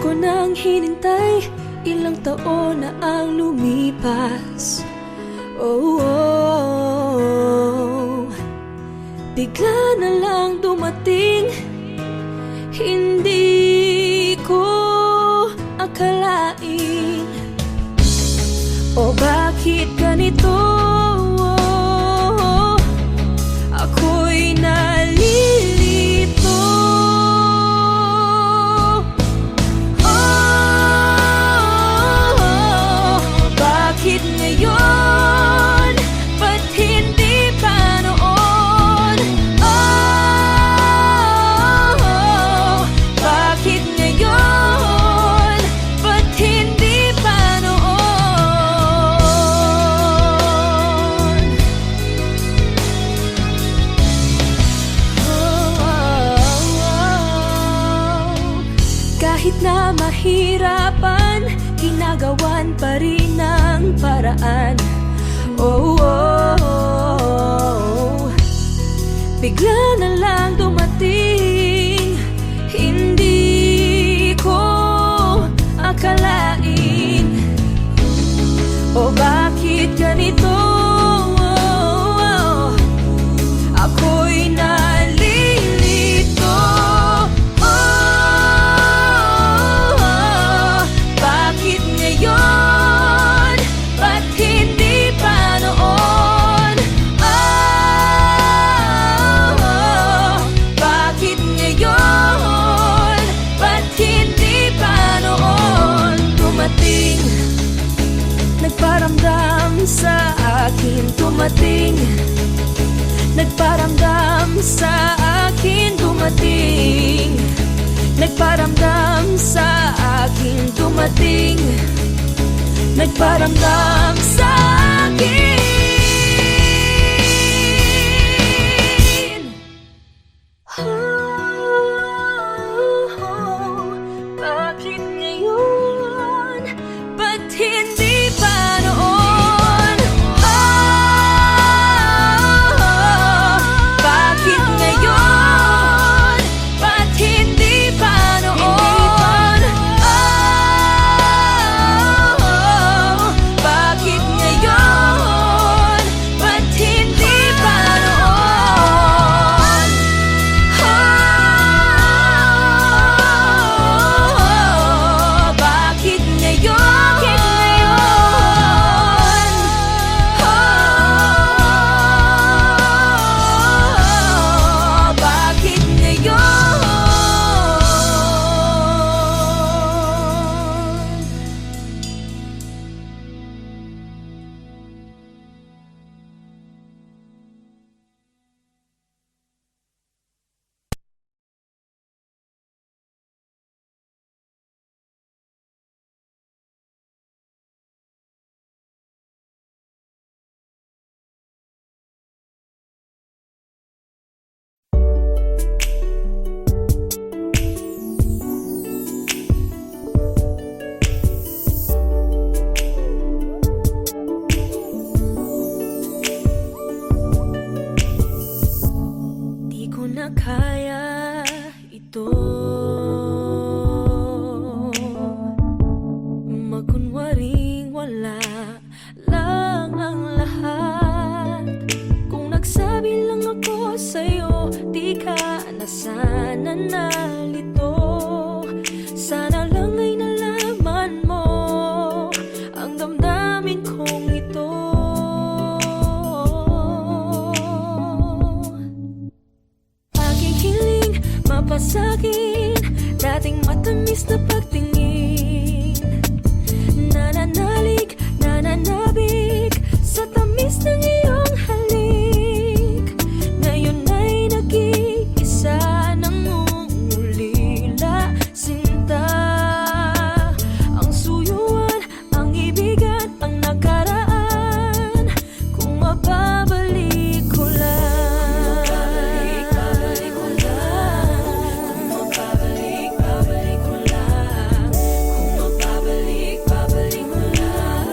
ko nang hinintay, ilang taon na ang lumipas. Oh, oh. Bigla na lang dumating, hindi ko akalain. O bakit ganito? Ako'y nalilito. Oh, bakit ngayon? Ba't hindi pa noon? Oh, bakit ngayon? Ba't hindi pa noon? Kahit na mahirapan, ginagawan pa rin ang paraan. Oh, oh, oh. Bigla na lang dumating, hindi ko akalain. O bakit ganito? Ako'y nalilito. Bakit ngayon? Ba't hindi pa noon? Bakit ngayon? Ba't hindi pa noon? Dumating, nagparamdam sa akin. Dumating, nagparamdam sa akin. Dumating, nagparamdam sa akin. Dumating, nagparamdam sa akin. Oh, bakit ngayon? Ba't hindi pa noon? Bakit ngayon? Ba't hindi pa noon? Bakit ngayon? Ba't hindi pa noon? Bakit ngayon? Bakit ngayon? Di ko na kaya ito, magkunwaring wala lang ang lahat. Kung nagsabi lang ako sa'yo, di ka na sana nalito. Sana lang ay nalaman mo ang damdamin kong ito. Aking hiling mapasagin, dating matamis na pagtingin. Nananalig, nananabik sa tamis ng iyong halik. Ngayon ay nag-iisa ng ulila, sinta. Ang suyuan, ang ibigan, ang nakaraan. Kung mababalik ko lang, babalik ko lang. Kung mababalik, babalik ko lang. Kung mababalik, babalik ko lang.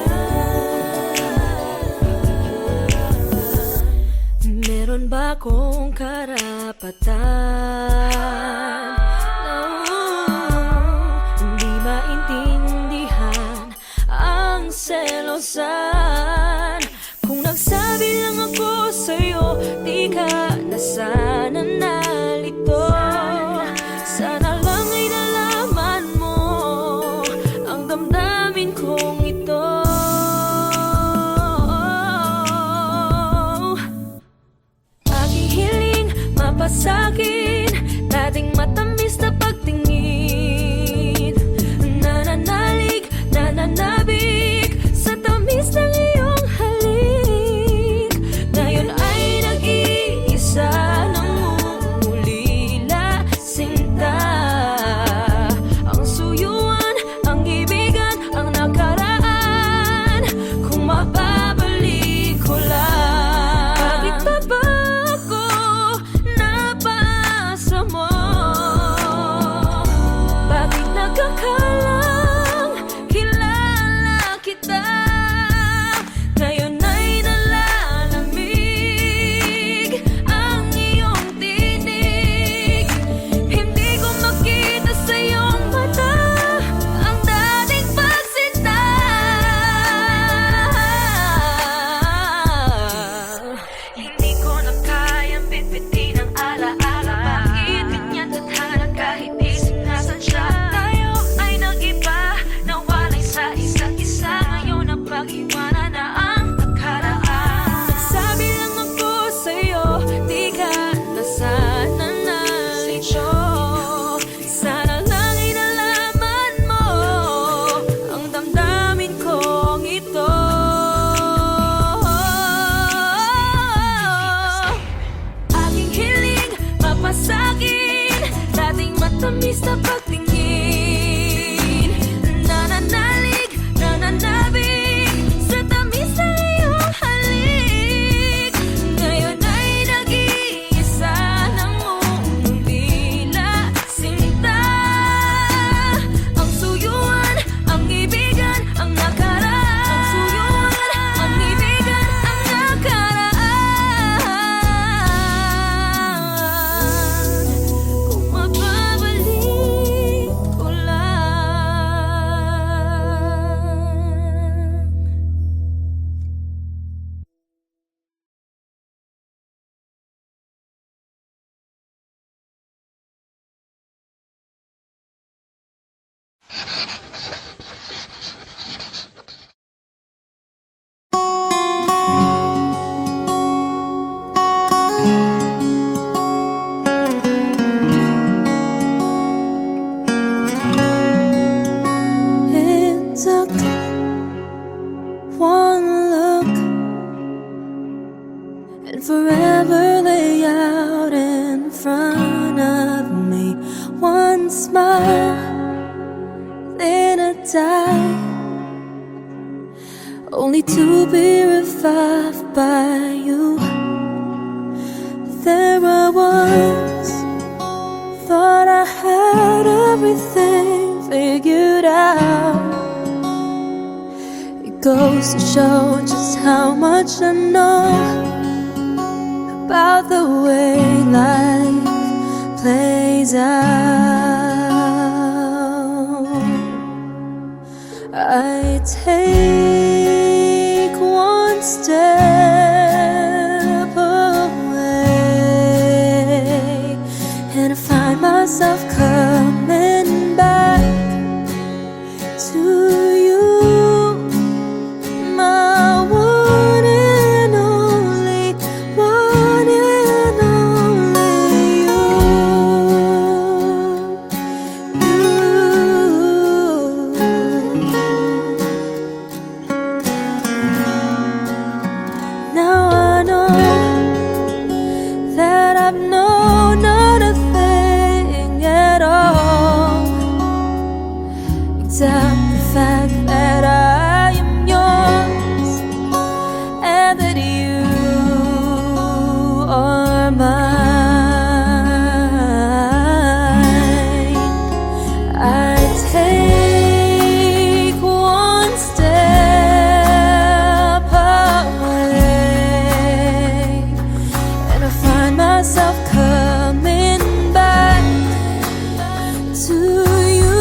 Meron ba akong karapatan? No, hindi and forever lay out in front of me. One smile, then I die, only to be revived by you. There I was, thought I had everything figured out. It goes to show just how much I know about the way life plays out. I take one step away, and I find myself coming back to you, my one and only, one and only you. Now I know that I've known not a thing at all, except the fact that I am yours and that you are mine. I take one step away, and I find myself coming back to you,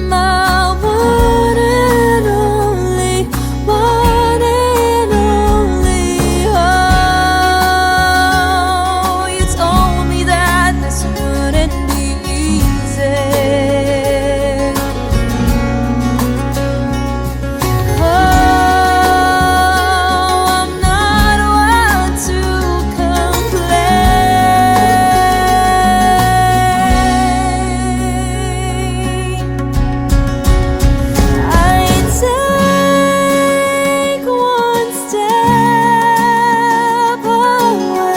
my one and only, one and only. Oh, you told me that this wouldn't be easy. Oh, I'm not one to complain. I take one step away,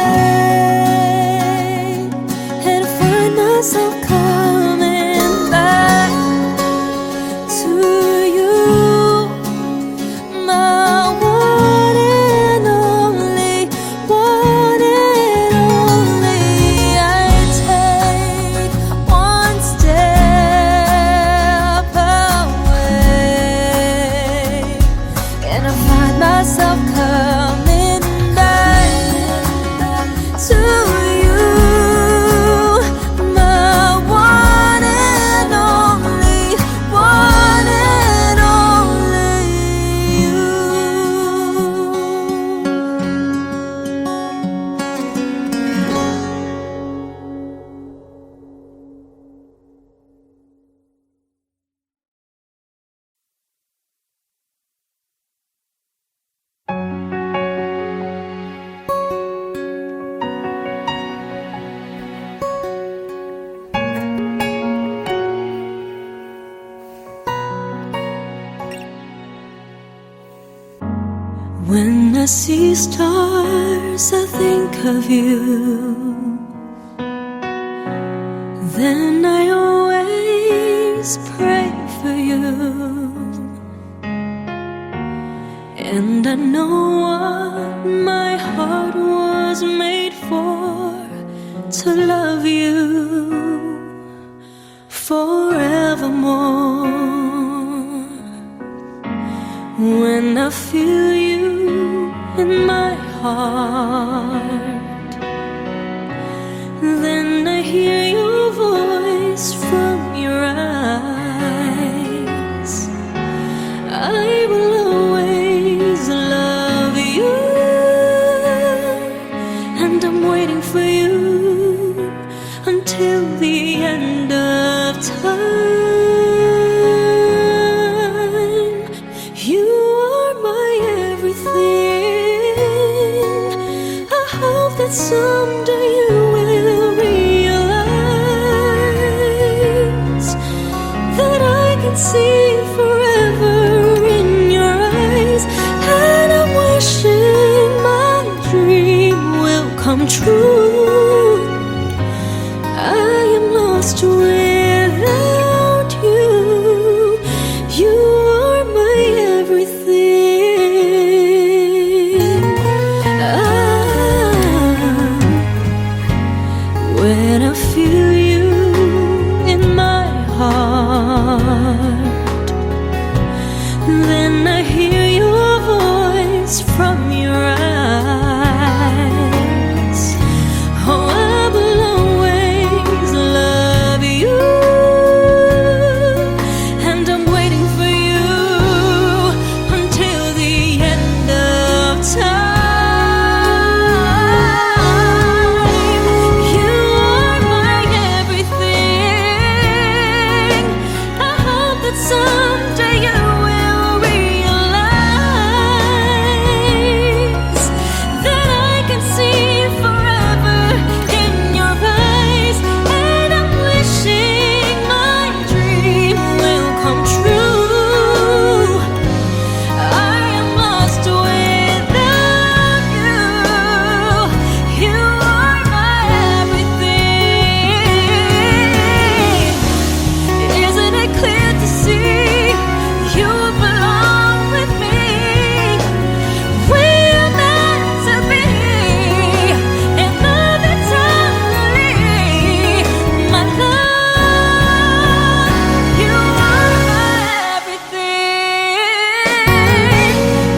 and I find myself coming back to you, my one and only, one and only. I take one step away, and I find myself coming back to you, my one and only, one and only you. When I see stars, I think of you. Then I always pray for you, and I know what my heart was made for, to love you forevermore. When I feel you in my heart, then I hear your voice from your eyes. I will always love you, and I'm waiting for you until the end of time. You are my everything. I hope that someday you will realize that I can see forever in your eyes, and I'm wishing my come true. I am lost without you. You are my everything. When I feel you in my heart, then I hear your voice from your eyes. Oh, I will always love you, and I'm waiting for you until the end of time. You are my everything. I hope that someday you will realize that I can see forever in your eyes, and I'm wishing my dream will come true. I am lost without you. You are my everything. Isn't it clear to see you belong with me? We are meant to be in love eternally. My love, you are my everything.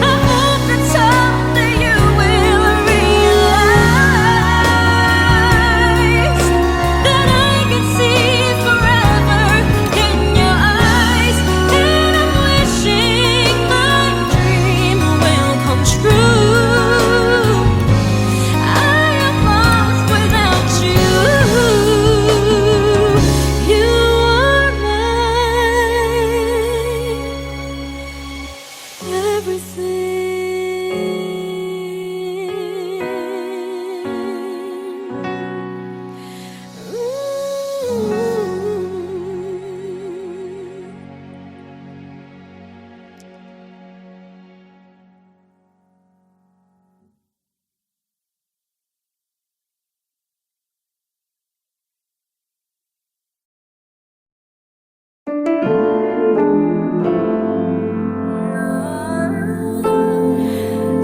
I hope that someday you will realize that I can see forever in your eyes, and I'm wishing my dream will come true. I am lost without you. You are my everything.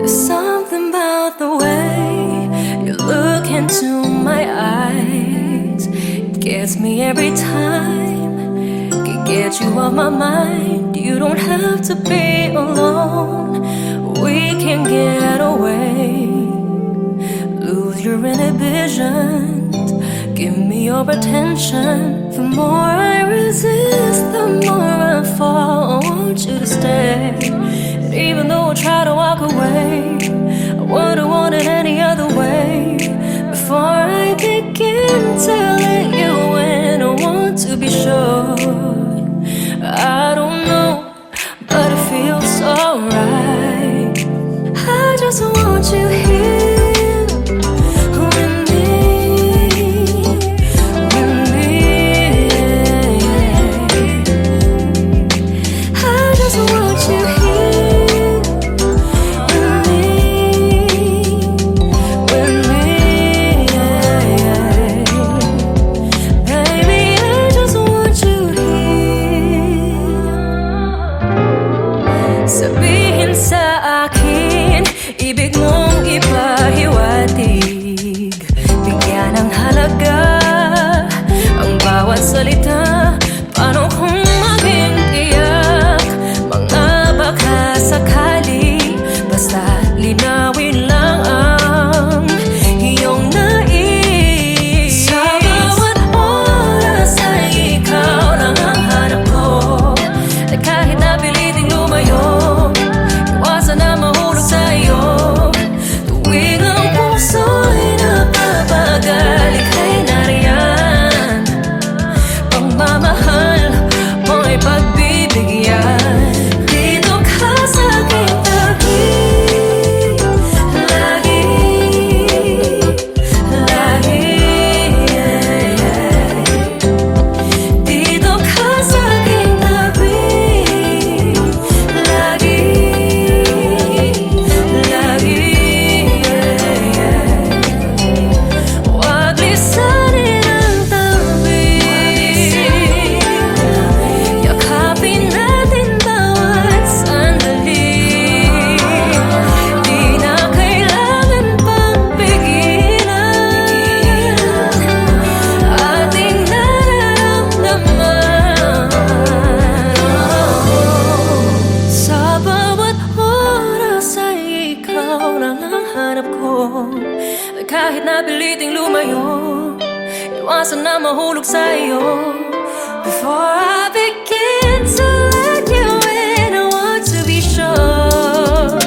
There's something about the way you look into my eyes. It gets me every time. Can get you off my mind. You don't have to be alone. We can get away. Lose your inhibitions. Give me your attention. The more I resist, the more I fall. I want you to stay. And even though I try to walk away, I wouldn't want it any other way. Before I begin to let you in, I want to be sure. I don't know, but it feels so right. I just want you here. Sabihin sa akin, ibig mong ipahiwatig. Bigyan ng halaga ang bawat salita. Paano kung maging iyak? Mga baka sakali, basta linawin lang ang iyong nais. Sa bawat oras ay ikaw lang ang hanap ko. At kahit na piliting lumayo, iwasan na mahulog sa'yo. Tuwing ang puso'y napapagal, ika'y nariyan. Pang Kahit napiliting lumayo, iwasan na mahulog sa'yo. Before I begin to let you in, I want to be sure.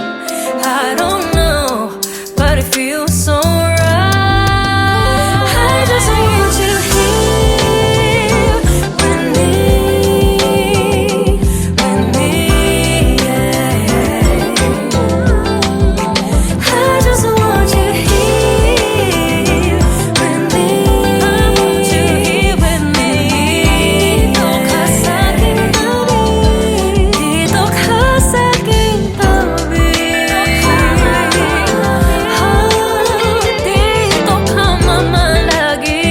I don't know, but it feels so right. I just want you here with me, yeah. I just want you here with me. I want you here with me. Dito ka sa'king tabi, dito ka sa'king tabi. Dito ka mamalagi.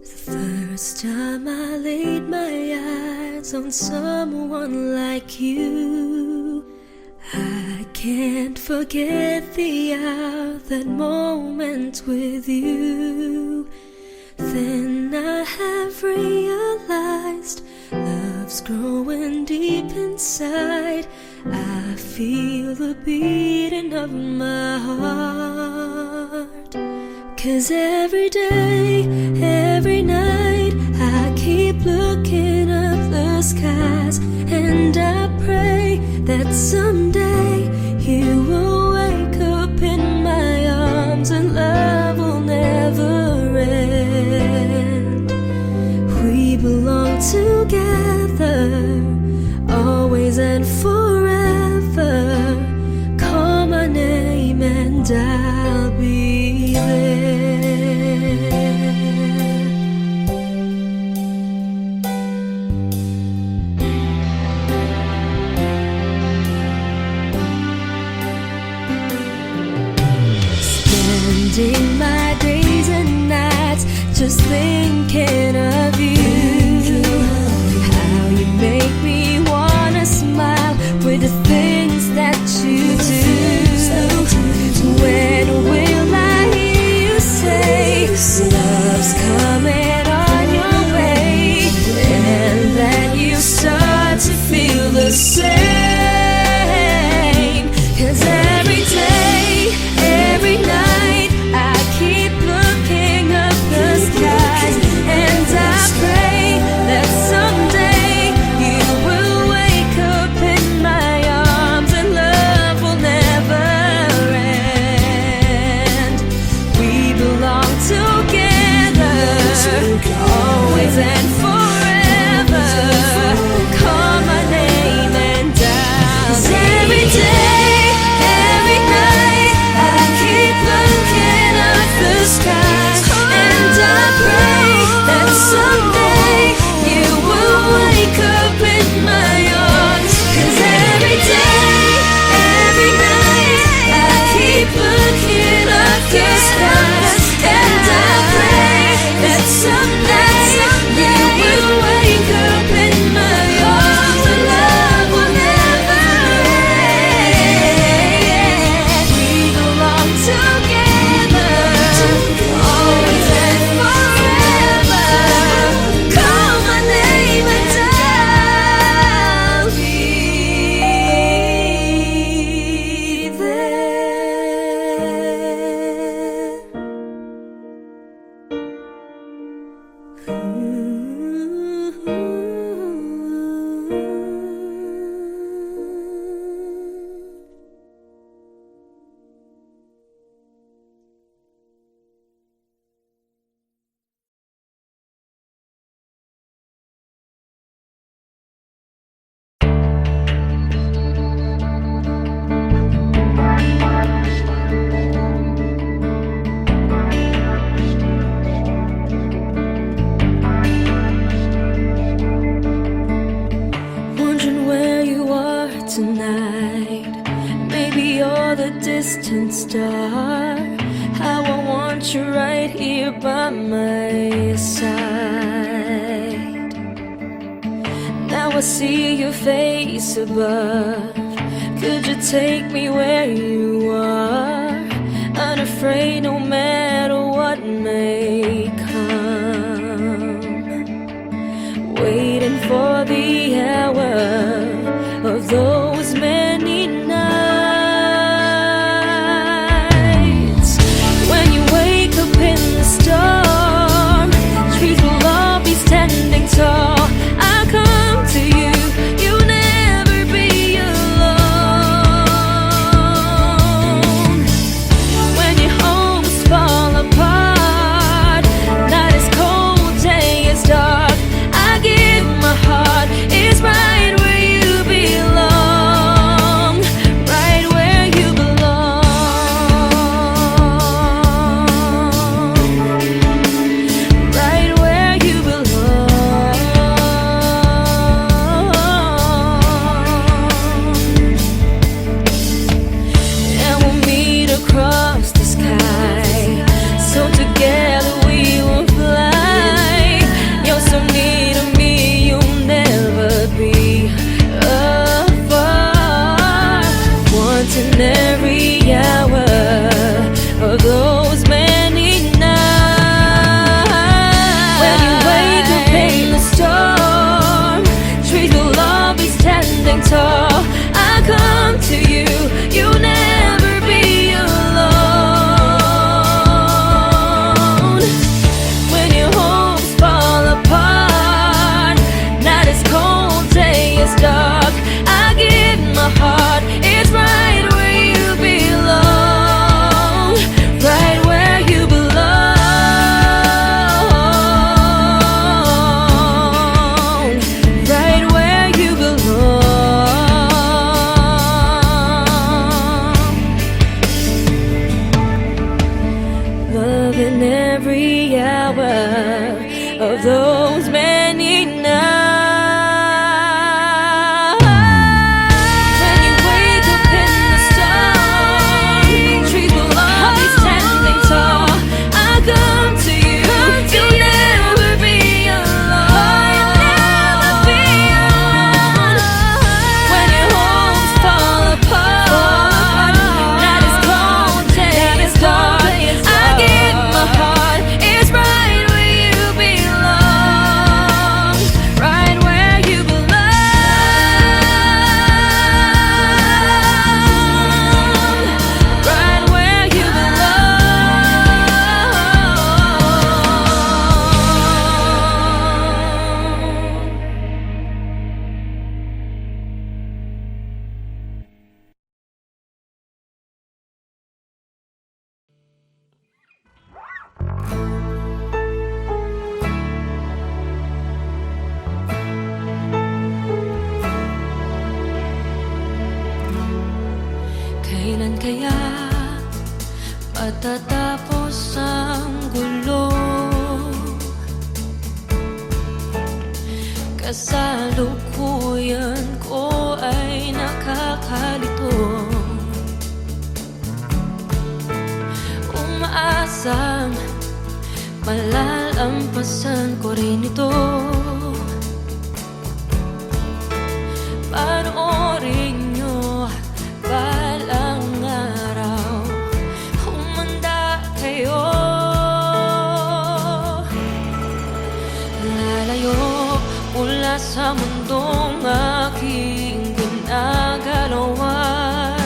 First time I laid my eyes on someone like you, I can't forget the hour, that moment with you. Then I have realized love's growing deep inside. I feel the beating of my heart. 'Cause every day, every night, I keep looking up the skies, and I pray that someday you will wake up in my arms and love will never end. We belong together, always and forever. Call my name and I'll be there. Spending my days and nights just thinking of you. How you make me wanna smile with the things that you do. When will I hear you say love's coming on your way, and then you start to feel the same? 'Cause every day, every night, I keep looking up the skies, and I pray that someday you will wake up in my arms and love will never end. We belong together, always and forever. Call my name and I'll. 'Cause every day, every night, I keep looking up the skies, and I pray that someday you will wake up in my arms. 'Cause every day, every night, I keep looking up the skies, and I pray that someday you will wake up in my arms and love will never end. We belong together, always and forever. Call my name and I'll be there. Wondering where you are tonight. Maybe you're the distant star. How I want you right here by my side. Now I see your face above. Could you take me where you are? Unafraid no matter what may come. Waiting for the hour of those many nights. When you wake up in the storm, trees will all be standing tall. I'll come to you, you'll never be alone. When your homes fall apart, night is cold, day is dark, I give my heart, it's right where you belong, right where you belong, right where you belong. And we'll meet across the sky, so together we will fly. You're so near to me, you'll never be apart. Once in every hour of those many nights. When you wake up in the storm, trees will all be standing tall. I come to you, you'll never be alone. When your hopes fall apart, night is cold, day is dark, I give my heart, it's right where you belong, right where you belong, right where you belong. Love in every hour of those many nights. When you wake up in the storm, trees will all be standing tall. I come to you, you'll never be alone. When your homes fall apart, night is cold, day is dark, I give my heart, it's right where you belong, right where you belong, right where you belong. Kailan kaya matatapos ang gulo? Kasalukuyan ko ay nakakalito, umaasang malalampasan ko rin ito. Panoorin nyo balang araw, humanda kayo. Lalayo mula sa mundong aking ginagalawan,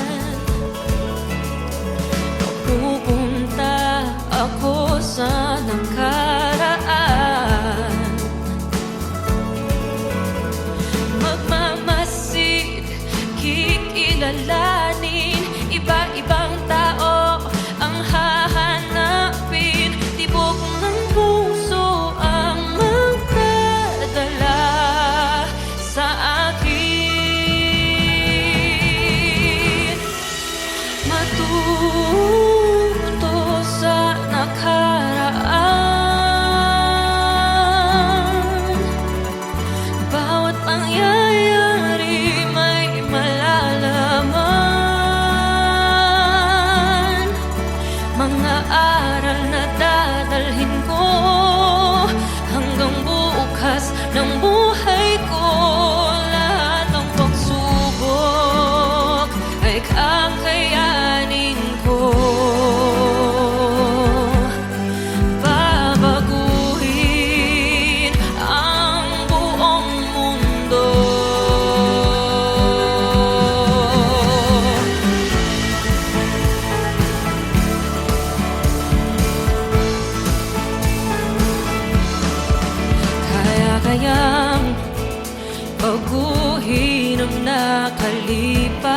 pupunta ako sa nakaraan. Magmamasid, kikilalanin, iba-ibang tao ang hahanapin. Tibok ng puso ang magdadala sa akin. Matuto sa nakaraan, bawat pangyayari may malalaman. sayang baguhin ang nakalipas.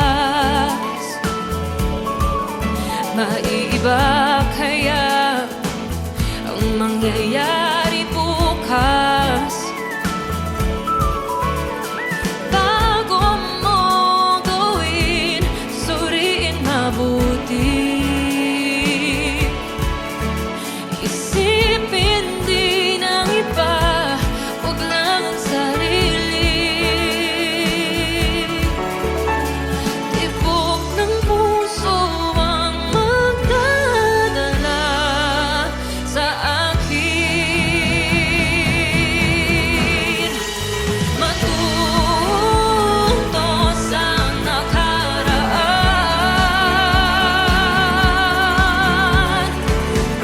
Maiiba kaya ang mangyayari bukas? Bago mo gawin, suriin mabuti. Isipin din ang iba, huwag lang ang sarili. Tibok ng puso ang magdadala sa akin. Matuto sa nakaraan.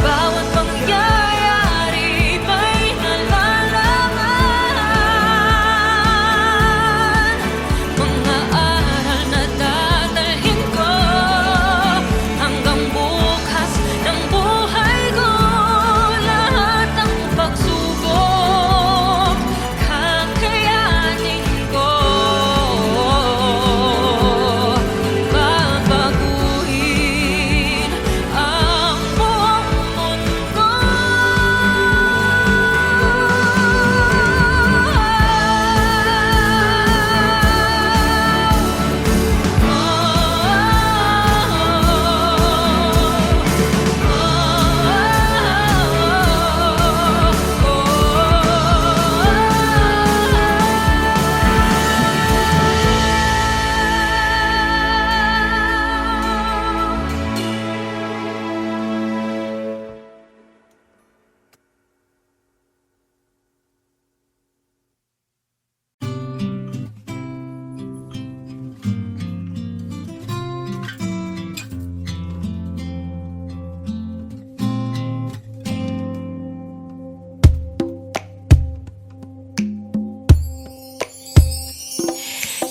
Bawat pangyayari may nalalaman. Mga aral na dadalhin ko hanggang bukas ng buhay ko. Lahat ng pagsubok kakayanin ko. Babaguhin ang buong mundo.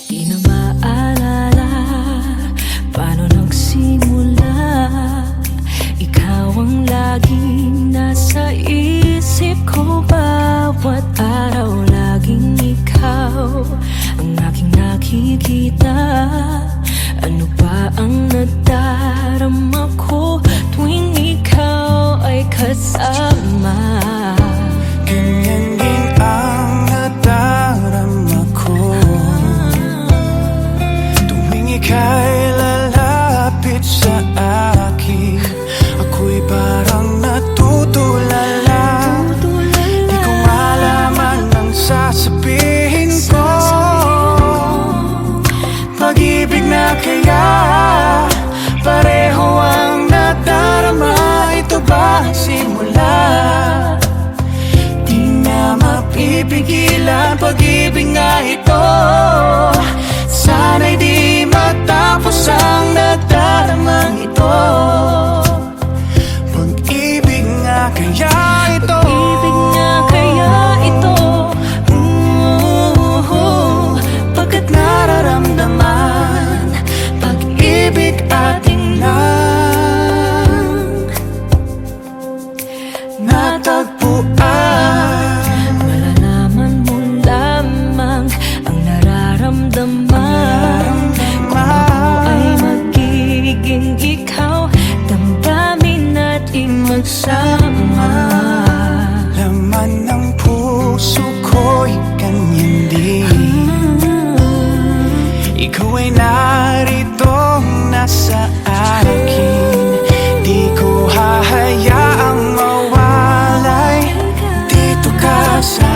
Di na maalala paano nagsimula. Ikaw ang laging nasa isip ko. Bawat araw laging ikaw ang aking nakikita. Ano ba ang nadarama ko tuwing ikaw ay kasama? Ganyan din ang nadarama ko tuwing ika'y lalapit sa akin. Ako'y parang natutulala. Di ko malaman ang sasabihin ko. Pag-ibig na kaya pareho ang nadarama. Ito ba ang simula? Di na mapipigilan pag-ibig nga ito. Sana'y di matapos ang nadaramang ito. Pag-ibig nga kaya ito. Pag-ibig nga kaya ito. Pagkat nararamdaman pag-ibig ating lang natagpuan. Malalaman mo lamang ang nararamdaman. Kung ako ay magiging ikaw, damdamin natin magsama. Laman ng puso ko'y ganyan din. Ikaw ay naritong nasa akin. Di ko hahayaang mawalay. Dito ka sa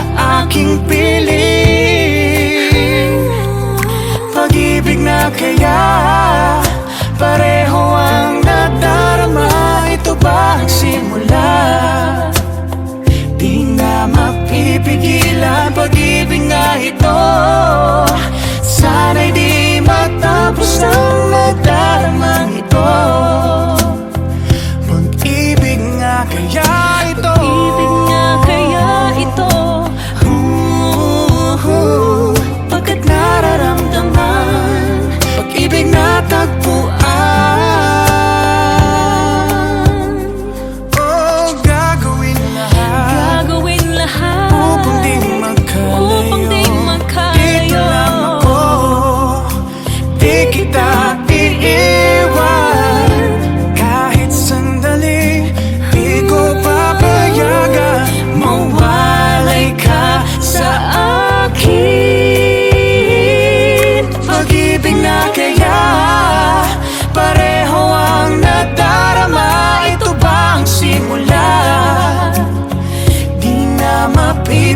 aking piling. Pag-ibig na kaya pareho ang nadarama. Ito ba ang simula? Di na mapipigilan pag-ibig nga ito. Sana'y di matapos ang nadaramang ito. Pag-ibig nga kaya ito. Pag-ibig nga kaya ito. Pagkat nararamdaman pag-ibig na tagpuan. Oh, gagawin lahat Gagawin lahat upang di magkamali.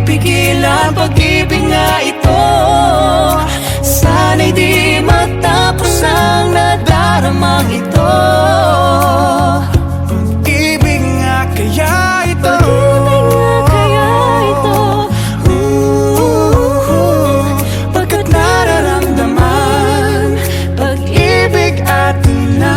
pipigil ang pag-ibig nga ito. Sana'y di matapos ang nadaramang ito. Pag-ibig nga kaya ito. Pag-ibig nga kaya ito. Pagkat nararamdaman pag-ibig atin na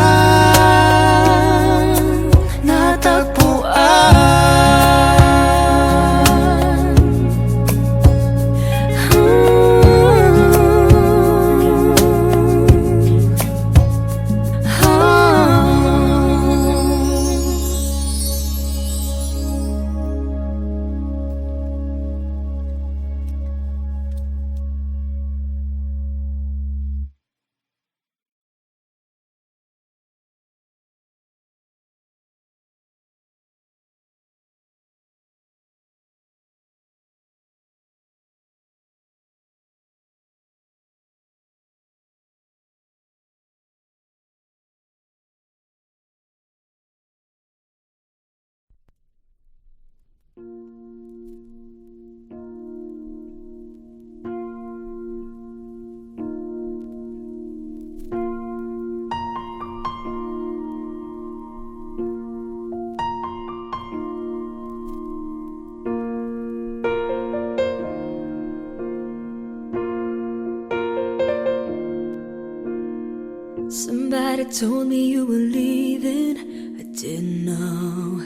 Somebody told me you were leaving, I didn't know.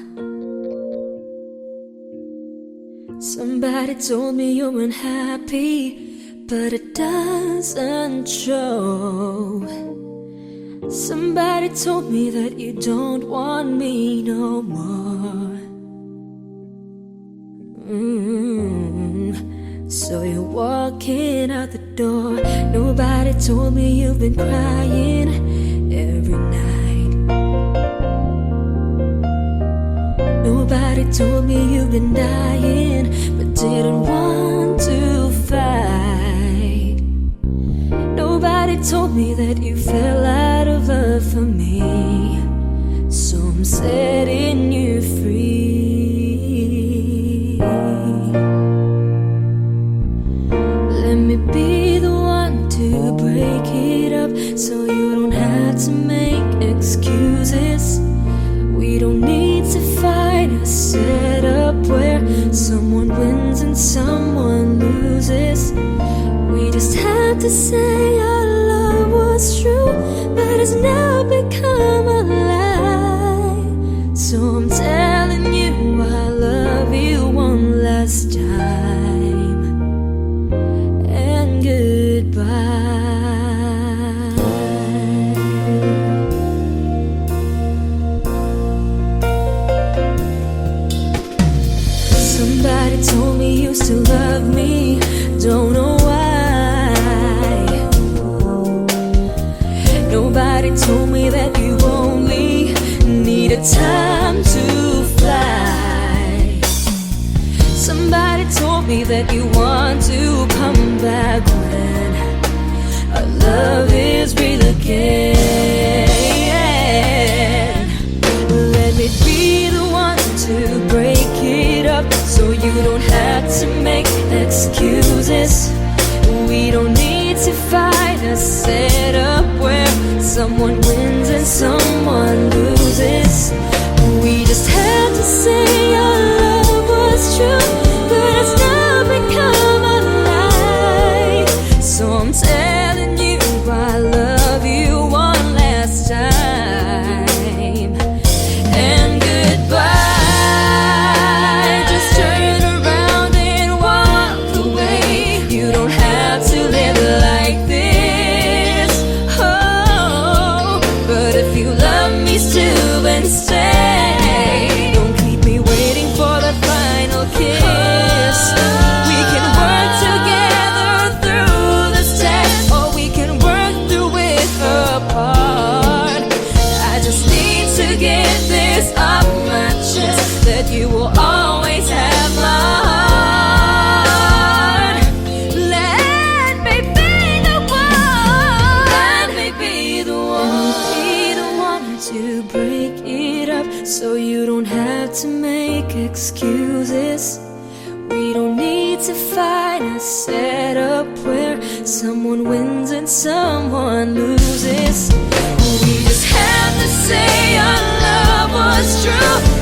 Somebody told me you're unhappy, but it doesn't show. Somebody told me that you don't want me no more. So you're walking out the door. Nobody told me you've been crying every night. Nobody told me you've been dying, but didn't want to fight. Nobody told me that you fell out of love for me. So I'm setting you free. Let me be the one to break it up, so you don't have to make excuses. We don't need to find a setup where someone wins and someone loses. We just had to say our love was true, but it's now become a lie. So I'm telling you I love you one last time, and goodbye. Somebody told me you still love me, don't know why. Nobody told me that you only needed time to fly. Somebody told me that you want to come back when our love is real again. Let me be the one to break it up, so you don't have to make excuses. We don't need to find a setup where someone wins and someone loses. We just had to say our love was true, but it's now become a lie. So I'm telling you I love you one last time, and goodbye. Just turn around and walk away. You don't have to live like this. Oh, but if you love me to find a setup where someone wins and someone loses. We just have to say our love was true.